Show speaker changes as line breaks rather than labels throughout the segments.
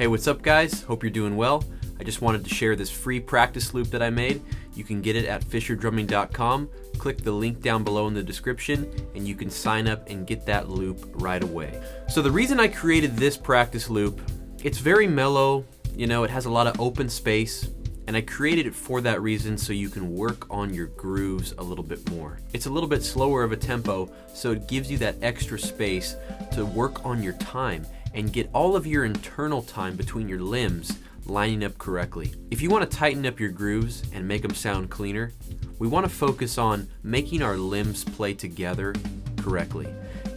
Hey, what's up guys? Hope you're doing well. I just wanted to share this free practice loop that I made. You can get it at fisherdrumming.com. Click the link down below in the description and you can sign up and get that loop right away. So the reason I created this practice loop, it's very mellow, it has a lot of open space, and I created it for that reason so you can work on your grooves a little bit more. It's a little bit slower of a tempo, so it gives you that extra space to work on your time and get all of your internal time between your limbs lining up correctly. If you want to tighten up your grooves and make them sound cleaner, we want to focus on making our limbs play together correctly.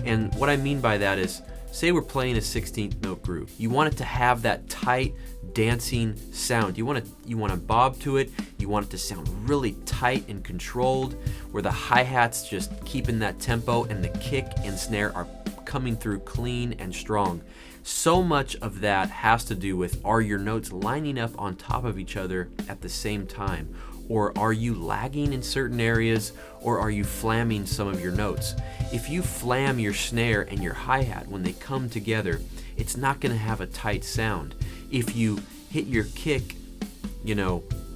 And what I mean by that is, say we're playing a 16th note groove. You want it to have that tight dancing sound. You want to bob to it. You want it to sound really tight and controlled, where the hi-hats just keeping that tempo and the kick and snare are coming through clean and strong. So much of that has to do with, are your notes lining up on top of each other at the same time? Or are you lagging in certain areas, or are you flamming some of your notes? If you flam your snare and your hi-hat when they come together, it's not going to have a tight sound. If you hit your kick,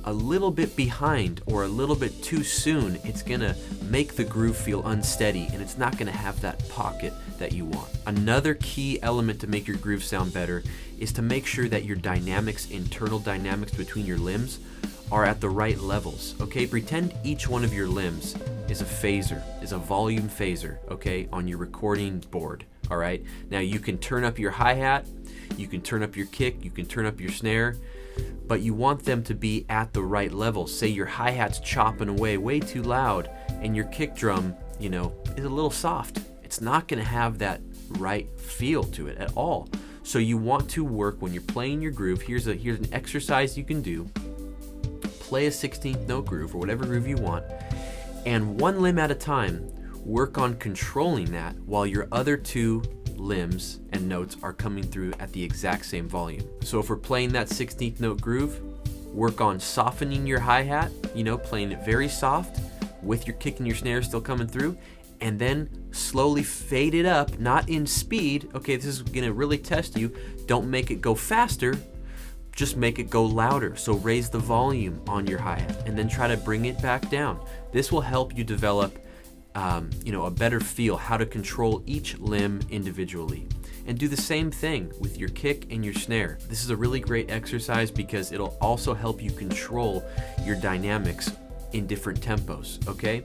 a little bit behind or a little bit too soon, it's going to make the groove feel unsteady and it's not going to have that pocket that you want. Another key element to make your groove sound better is to make sure that your internal dynamics between your limbs are at the right levels, okay? Pretend each one of your limbs is a phaser, is a volume phaser, okay, on your recording board, all right? Now you can turn up your hi-hat, you can turn up your kick, you can turn up your snare, but you want them to be at the right level. Say your hi-hat's chopping away way too loud and your kick drum, is a little soft. It's not gonna have that right feel to it at all. So you want to work when you're playing your groove. Here's an exercise you can do. Play a 16th note groove or whatever groove you want, and one limb at a time, work on controlling that while your other two limbs and notes are coming through at the exact same volume. So if we're playing that 16th note groove, work on softening your hi-hat, playing it very soft with your kick and your snare still coming through, and then slowly fade it up, not in speed. Okay, this is gonna really test you. Don't make it go faster, just make it go louder. So raise the volume on your hi-hat and then try to bring it back down. This will help you develop a better feel, how to control each limb individually. And do the same thing with your kick and your snare. This is a really great exercise because it'll also help you control your dynamics in different tempos, okay?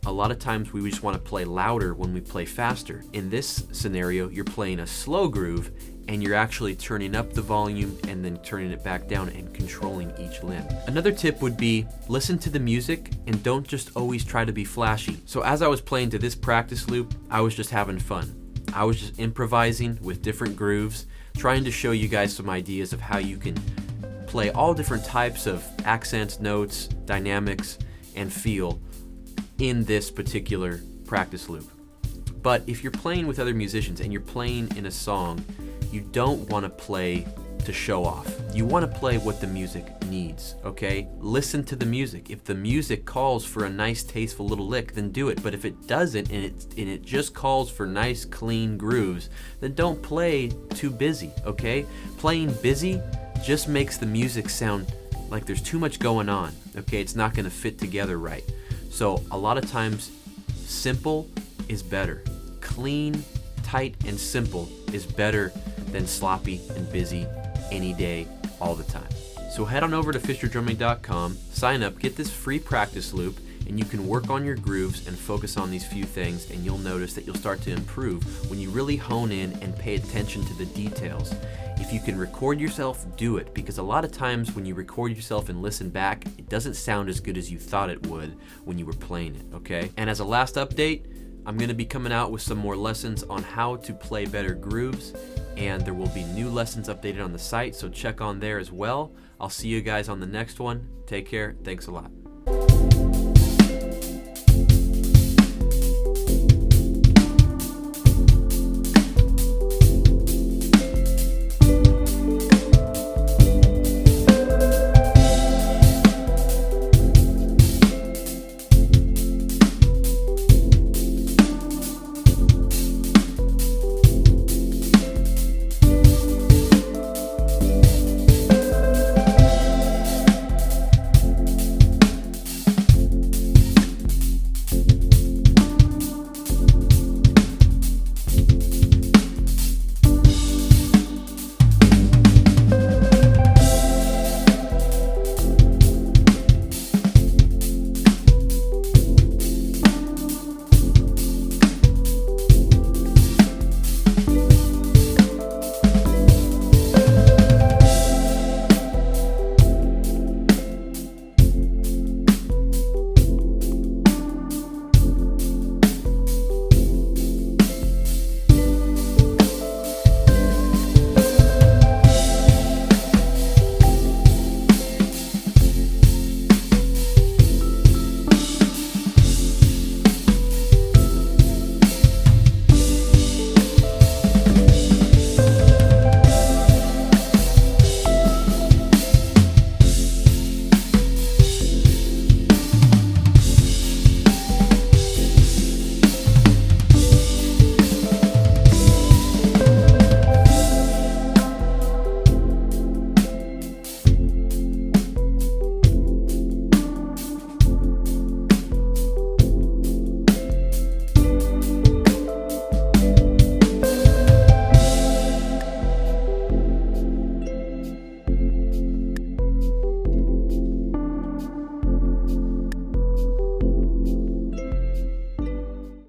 A lot of times we just want to play louder when we play faster. In this scenario, you're playing a slow groove and you're actually turning up the volume and then turning it back down and controlling each limb. Another tip would be listen to the music and don't just always try to be flashy. So as I was playing to this practice loop, I was just having fun. I was just improvising with different grooves, trying to show you guys some ideas of how you can play all different types of accents, notes, dynamics, and feel in this particular practice loop. But if you're playing with other musicians and you're playing in a song, you don't want to play to show off. You want to play what the music needs, okay? Listen to the music. If the music calls for a nice, tasteful little lick, then do it. But if it doesn't and it just calls for nice, clean grooves, then don't play too busy, okay? Playing busy just makes the music sound like there's too much going on, okay? It's not going to fit together right. So a lot of times, simple is better. Clean, tight, and simple is better than sloppy and busy any day, all the time. So head on over to fisherdrumming.com, sign up, get this free practice loop, and you can work on your grooves and focus on these few things, and you'll notice that you'll start to improve when you really hone in and pay attention to the details. If you can record yourself, do it, because a lot of times when you record yourself and listen back, it doesn't sound as good as you thought it would when you were playing it, okay? And as a last update, I'm going to be coming out with some more lessons on how to play better grooves, and there will be new lessons updated on the site, so check on there as well. I'll see you guys on the next one. Take care. Thanks a lot.